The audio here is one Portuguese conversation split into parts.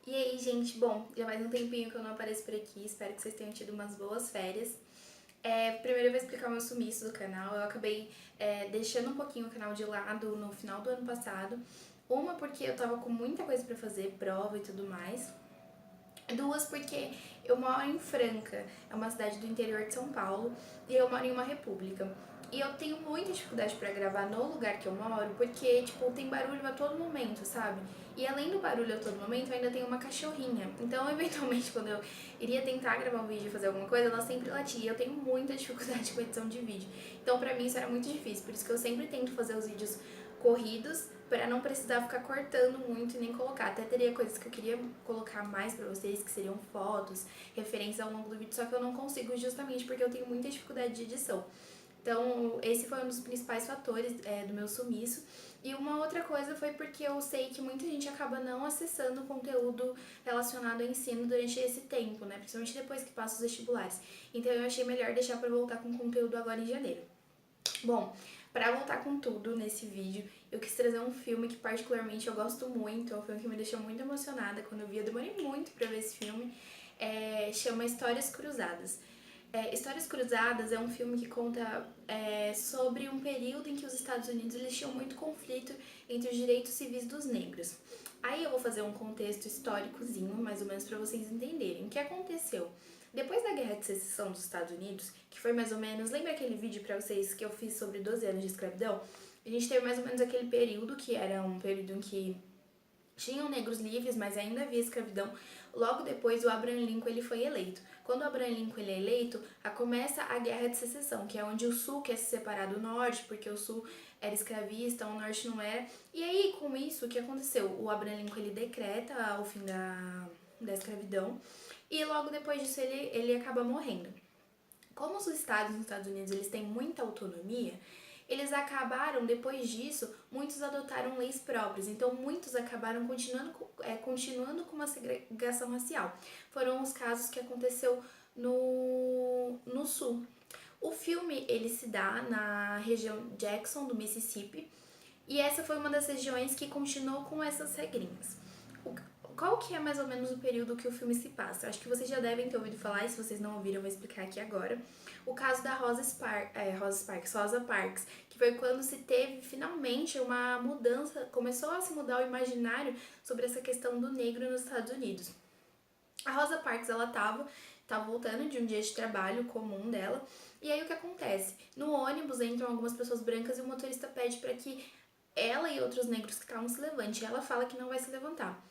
E aí, gente, bom, já faz um tempinho que eu não apareço por aqui, espero que vocês tenham tido umas boas férias. Primeiro eu vou explicar o meu sumiço do canal. Eu acabei deixando um pouquinho o canal de lado no final do ano passado. Uma porque eu tava com muita coisa pra fazer, prova e tudo mais. Duas porque eu moro em Franca, é uma cidade do interior de São Paulo, e eu moro em uma república. E eu tenho muita dificuldade pra gravar no lugar que eu moro, porque, tipo, tem barulho a todo momento, sabe? E além do barulho a todo momento, eu ainda tenho uma cachorrinha. Então, eventualmente, quando eu iria tentar gravar um vídeo e fazer alguma coisa, ela sempre latia. E eu tenho muita dificuldade com edição de vídeo. Então, pra mim, isso era muito difícil. Por isso que eu sempre tento fazer os vídeos corridos, para não precisar ficar cortando muito e nem colocar. Até teria coisas que eu queria colocar mais pra vocês, que seriam fotos, referências ao longo do vídeo, só que eu não consigo justamente porque eu tenho muita dificuldade de edição. Então, esse foi um dos principais fatores do meu sumiço. E uma outra coisa foi porque eu sei que muita gente acaba não acessando conteúdo relacionado ao ensino durante esse tempo, né? Principalmente depois que passa os vestibulares. Então, eu achei melhor deixar para voltar com conteúdo agora em janeiro. Bom, pra voltar com tudo nesse vídeo, eu quis trazer um filme que particularmente eu gosto muito, é um filme que me deixou muito emocionada quando eu vi, eu demorei muito pra ver esse filme, chama Histórias Cruzadas. Histórias Cruzadas é um filme que conta sobre um período em que os Estados Unidos eles tinham muito conflito entre os direitos civis dos negros. Aí eu vou fazer um contexto históricozinho, mais ou menos, para vocês entenderem. O que aconteceu? Depois da Guerra de Secessão dos Estados Unidos, que foi mais ou menos, lembra aquele vídeo para vocês que eu fiz sobre 12 anos de escravidão? A gente teve mais ou menos aquele período, que era um período em que tinham negros livres, mas ainda havia escravidão. Logo depois, o Abraham Lincoln ele foi eleito. Quando o Abraham Lincoln ele é eleito, começa a Guerra de Secessão, que é onde o Sul quer se separar do Norte, porque o Sul era escravista, o Norte não era. E aí, com isso, o que aconteceu? O Abraham Lincoln ele decreta o fim da escravidão e logo depois disso ele acaba morrendo. Como os estados nos Estados Unidos eles têm muita autonomia, eles acabaram, depois disso, muitos adotaram leis próprias, então muitos acabaram continuando com uma segregação racial. Foram os casos que aconteceu no Sul. O filme ele se dá na região Jackson, do Mississippi, e essa foi uma das regiões que continuou com essas regrinhas. Qual que é mais ou menos o período que o filme se passa? Acho que vocês já devem ter ouvido falar, e se vocês não ouviram, eu vou explicar aqui agora. O caso da Rosa Parks, que foi quando se teve finalmente uma mudança, começou a se mudar o imaginário sobre essa questão do negro nos Estados Unidos. A Rosa Parks, ela tava voltando de um dia de trabalho comum dela, e aí o que acontece? No ônibus entram algumas pessoas brancas e o motorista pede para que ela e outros negros que estavam se levantem. Ela fala que não vai se levantar.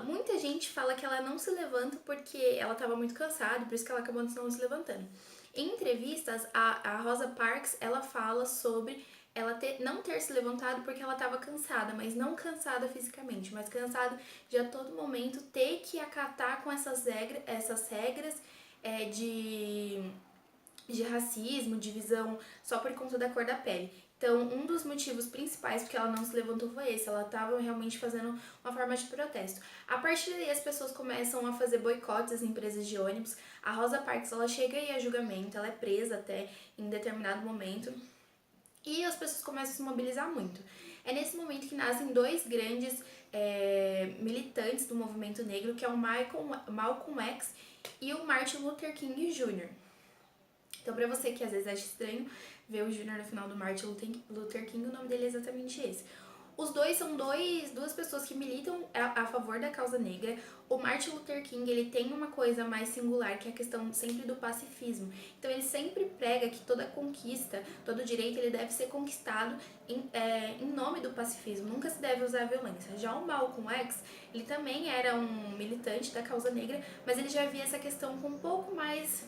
Muita gente fala que ela não se levanta porque ela estava muito cansada, por isso que ela acabou não se levantando. Em entrevistas, a Rosa Parks, ela fala sobre não ter se levantado porque ela estava cansada, mas não cansada fisicamente, mas cansada de a todo momento ter que acatar com essas regras de racismo, de visão só por conta da cor da pele. Então, um dos motivos principais porque ela não se levantou foi esse, ela estava realmente fazendo uma forma de protesto. A partir daí, as pessoas começam a fazer boicotes às empresas de ônibus. A Rosa Parks, ela chega aí a julgamento, ela é presa até em determinado momento. E as pessoas começam a se mobilizar muito. É nesse momento que nascem dois grandes militantes do movimento negro, que é o Malcolm X e o Martin Luther King Jr. Então, pra você que às vezes acha estranho ver o Júnior no final do Martin Luther King, o nome dele é exatamente esse. Os dois são duas pessoas que militam a favor da causa negra. O Martin Luther King, ele tem uma coisa mais singular, que é a questão sempre do pacifismo. Então, ele sempre prega que toda conquista, todo direito, ele deve ser conquistado em nome do pacifismo. Nunca se deve usar a violência. Já o Malcolm X, ele também era um militante da causa negra, mas ele já via essa questão com um pouco mais.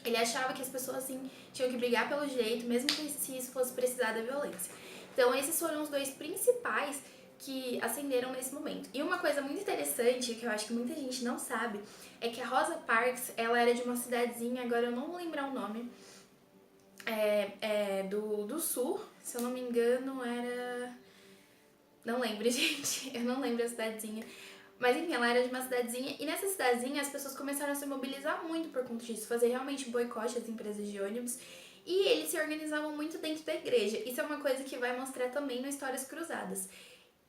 Ele achava que as pessoas, assim, tinham que brigar pelo direito, mesmo que se isso fosse precisar da violência. Então, esses foram os dois principais que acenderam nesse momento. E uma coisa muito interessante, que eu acho que muita gente não sabe, é que a Rosa Parks, ela era de uma cidadezinha, agora eu não vou lembrar o nome, do sul, se eu não me engano, era... Não lembro, gente, eu não lembro a cidadezinha. Mas enfim, ela era de uma cidadezinha, e nessa cidadezinha as pessoas começaram a se mobilizar muito por conta disso, fazer realmente boicote às empresas de ônibus, e eles se organizavam muito dentro da igreja. Isso é uma coisa que vai mostrar também no Histórias Cruzadas.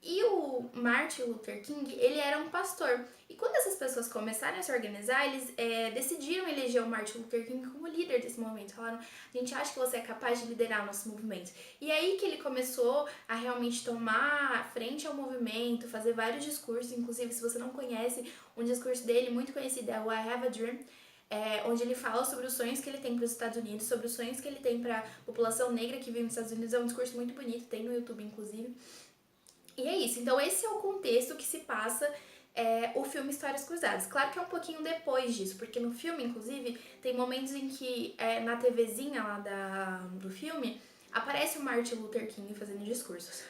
E o Martin Luther King, ele era um pastor. E quando essas pessoas começaram a se organizar, eles decidiram eleger o Martin Luther King como líder desse movimento. Falaram, a gente acha que você é capaz de liderar o nosso movimento. E aí que ele começou a realmente tomar frente ao movimento, fazer vários discursos. Inclusive, se você não conhece, um discurso dele muito conhecido é o I Have a Dream, onde ele fala sobre os sonhos que ele tem para os Estados Unidos, sobre os sonhos que ele tem para a população negra que vive nos Estados Unidos. É um discurso muito bonito, tem no YouTube, inclusive. E é isso, então esse é o contexto que se passa o filme Histórias Cruzadas. Claro que é um pouquinho depois disso, porque no filme, inclusive, tem momentos em que na TVzinha lá do filme aparece o Martin Luther King fazendo discursos.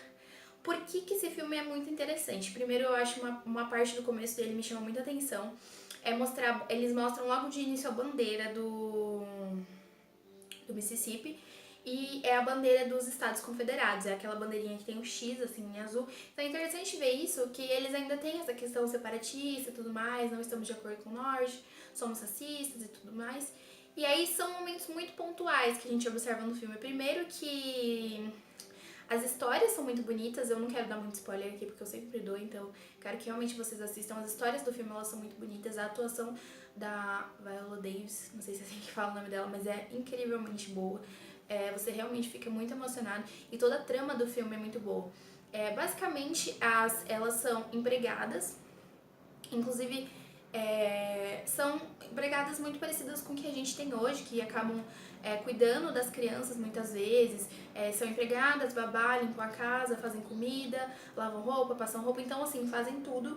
Por que esse filme é muito interessante? Primeiro, eu acho uma parte do começo dele me chama muita atenção. Eles mostram logo de início a bandeira do Mississippi, e é a bandeira dos Estados Confederados, é aquela bandeirinha que tem o X, assim, em azul. Então é interessante ver isso, que eles ainda têm essa questão separatista e tudo mais, não estamos de acordo com o Norte, somos racistas e tudo mais. E aí são momentos muito pontuais que a gente observa no filme. Primeiro que as histórias são muito bonitas, eu não quero dar muito spoiler aqui porque eu sempre dou, então quero que realmente vocês assistam. As histórias do filme, elas são muito bonitas, a atuação da Viola Davis, não sei se é assim que fala o nome dela, mas é incrivelmente boa. Você realmente fica muito emocionado e toda a trama do filme é muito boa. Basicamente, elas são empregadas, inclusive são empregadas muito parecidas com o que a gente tem hoje, que acabam cuidando das crianças muitas vezes, são empregadas, babá, limpam a casa, fazem comida, lavam roupa, passam roupa, então assim, fazem tudo.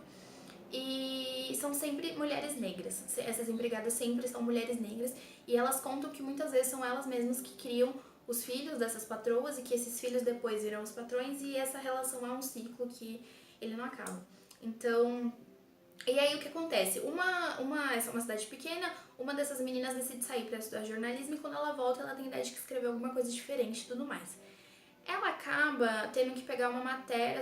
E são sempre mulheres negras. Essas empregadas sempre são mulheres negras e elas contam que muitas vezes são elas mesmas que criam os filhos dessas patroas e que esses filhos depois viram os patrões e essa relação é um ciclo que ele não acaba. Então, e aí o que acontece? Essa é uma cidade pequena, uma dessas meninas decide sair para estudar jornalismo e quando ela volta ela tem ideia de que escrever alguma coisa diferente e tudo mais. Ela acaba tendo que pegar uma matéria,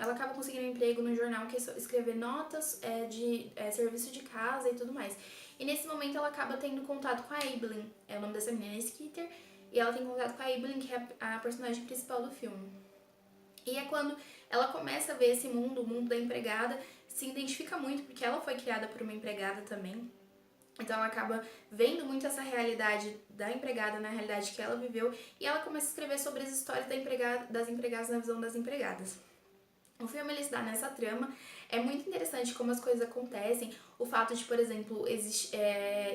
ela acaba conseguindo um emprego no jornal que é escrever notas de serviço de casa e tudo mais. E nesse momento ela acaba tendo contato com a Evelyn, o nome dessa menina é Skeeter, e ela tem contato com a Evelyn, que é a personagem principal do filme. E é quando ela começa a ver esse mundo, o mundo da empregada, se identifica muito, porque ela foi criada por uma empregada também. Então ela acaba vendo muito essa realidade da empregada na realidade que ela viveu e ela começa a escrever sobre as histórias das empregadas na visão das empregadas. O filme ele se dá nessa trama, é muito interessante como as coisas acontecem, o fato de, por exemplo,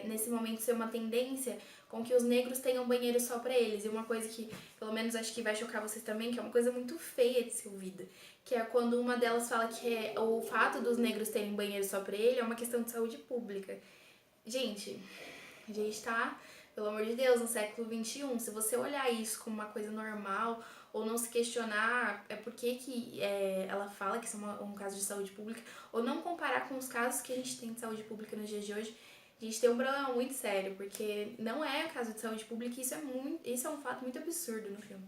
nesse momento ser uma tendência com que os negros tenham banheiro só pra eles, e uma coisa que, pelo menos acho que vai chocar vocês também, que é uma coisa muito feia de ser ouvida, que é quando uma delas fala que o fato dos negros terem banheiro só pra ele é uma questão de saúde pública. Gente, a gente tá, pelo amor de Deus, no século XXI. Se você olhar isso como uma coisa normal ou não se questionar por que ela fala que isso é um caso de saúde pública, ou não comparar com os casos que a gente tem de saúde pública nos dias de hoje, a gente tem um problema muito sério, porque não é caso de saúde pública e isso é um fato muito absurdo no filme.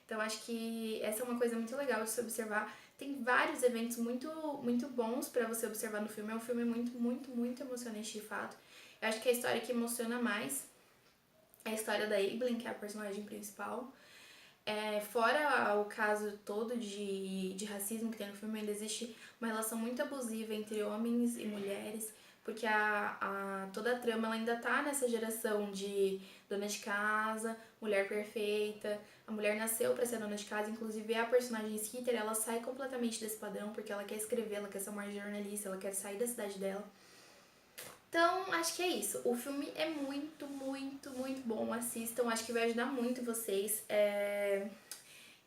Então acho que essa é uma coisa muito legal de se observar. Tem vários eventos muito, muito bons pra você observar no filme. É um filme muito, muito, muito emocionante de fato. Eu acho que a história que emociona mais é a história da Evelyn, que é a personagem principal. Fora o caso todo de racismo que tem no filme, ainda existe uma relação muito abusiva entre homens e mulheres, porque toda a trama ela ainda tá nessa geração de dona de casa, mulher perfeita. A mulher nasceu pra ser dona de casa, inclusive a personagem Skeeter, ela sai completamente desse padrão, porque ela quer escrever, ela quer ser uma jornalista, ela quer sair da cidade dela. Então, acho que é isso. O filme é muito, muito, muito bom. Assistam, acho que vai ajudar muito vocês.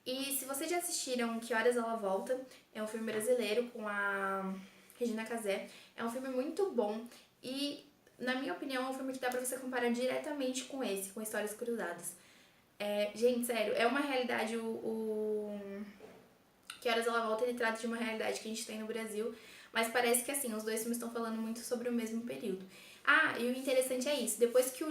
E se vocês já assistiram Que Horas Ela Volta, é um filme brasileiro com a Regina Casé. É um filme muito bom e, na minha opinião, é um filme que dá pra você comparar diretamente com esse, com Histórias Cruzadas. Gente, sério, é uma realidade, Que Horas Ela Volta, ele trata de uma realidade que a gente tem no Brasil, mas parece que, assim, os dois filmes estão falando muito sobre o mesmo período. E o interessante é isso, depois que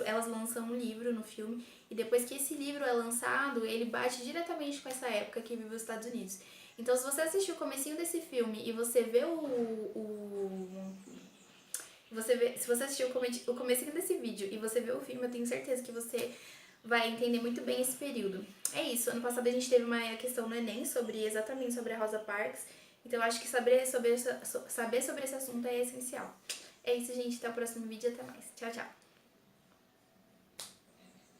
elas lançam um livro no filme, e depois que esse livro é lançado, ele bate diretamente com essa época que vive os Estados Unidos. Então, se você assistir o comecinho desse filme e você vê se você assistir o comecinho desse vídeo e você vê o filme, eu tenho certeza que você vai entender muito bem esse período. É isso, ano passado a gente teve uma questão no Enem exatamente sobre a Rosa Parks, então eu acho que saber sobre esse assunto é essencial. É isso, gente, até o próximo vídeo, até mais. Tchau, tchau!